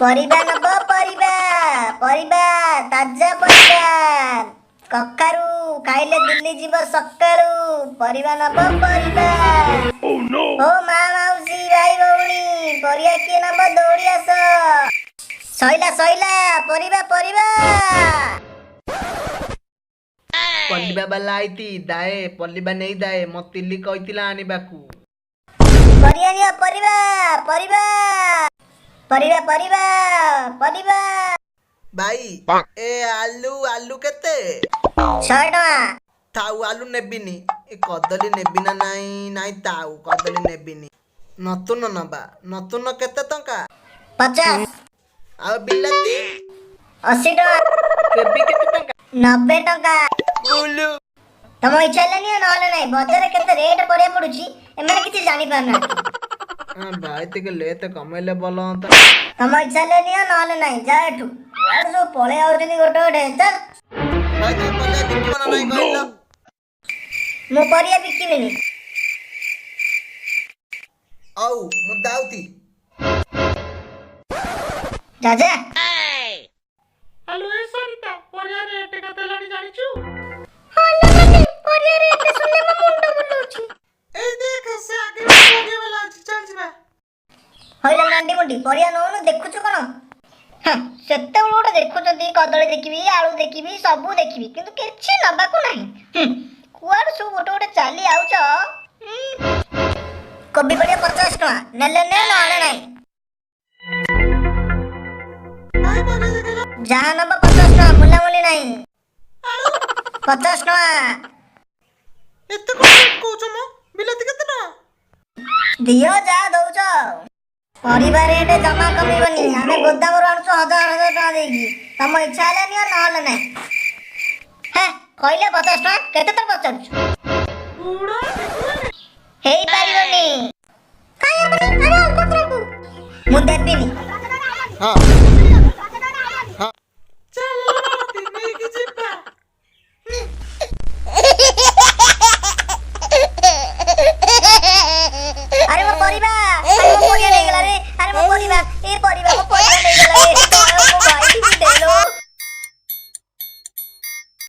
परिबा नब परिबा परिबा ताजा परिबा कखारू खाइले दिल्ली जीव सकाळू परिबा नब परिबा ओ मा माउसी भाई भौणी परिया किए नब दौड़ी आस सइला सइला परिबा परिबा पल्लिबा बाला आईती दाए पल्लिबा नहीं दाए मतिल्ली कहितिला आनिबाकू परिया नियो परिबा परिबा परिबा परिबा परिबा भाई ए आलू आलू केते 100 टका थाउ आलू नेबिनी ए कदली नेबिना नाही नाही ताउ कदली नेबिनी नतुन नबा नतुन केते टंका 50 आ बिलाती 80 टका केबी केते टंका 90 टका बोलू तम इच्छा नहीं नहले नहीं बजार केते रेट पड़े पड़ुची एमे किछि जानि पाना भाई ते लेते कमेले बोल होता तम इच्छा नहीं नहले नहीं जा एठू और जो पळे आउचनी गोटे गोटे चल भाई ते पले बिकबना नाही कहलो मु परिया बिकिबिनी औ मु दाउती जा जा हेलो ए सरिता परिया रेट केते लानी जानिचू हल्ला मने परिया रेट सुनले म मुंड बुलौची ए देख से आगे परिया वाला अछि चल जिबा हइला नांडी मुंडी परिया नौनु देखुछु कोन सेते गोटे देखुछंती कदली देखिबी आलू देखिबी सबु देखिबी किंतु किछि नबाकू नाही कुआर सु गोटे गोटे चाली आउछ कोबी परिया 50 टका नेले ने नहले नाही भाई परिया देखला जहाँ नब 50 टका मुला मुली नहीं 50 टका एते को कहउछ म बिलाती केते ना दियो जा दउछ परिवार रेट जमा कमीबनी आमे गोदाम रो आणछु 1000 टका देगी तम इच्छा हेले नियो नहले नहीं हे कहले 50 टका केते तर पचारछु बुडा देखले हेई पारिबनी काय हमनी अरे अल्प प्रभु मु देबिनी हां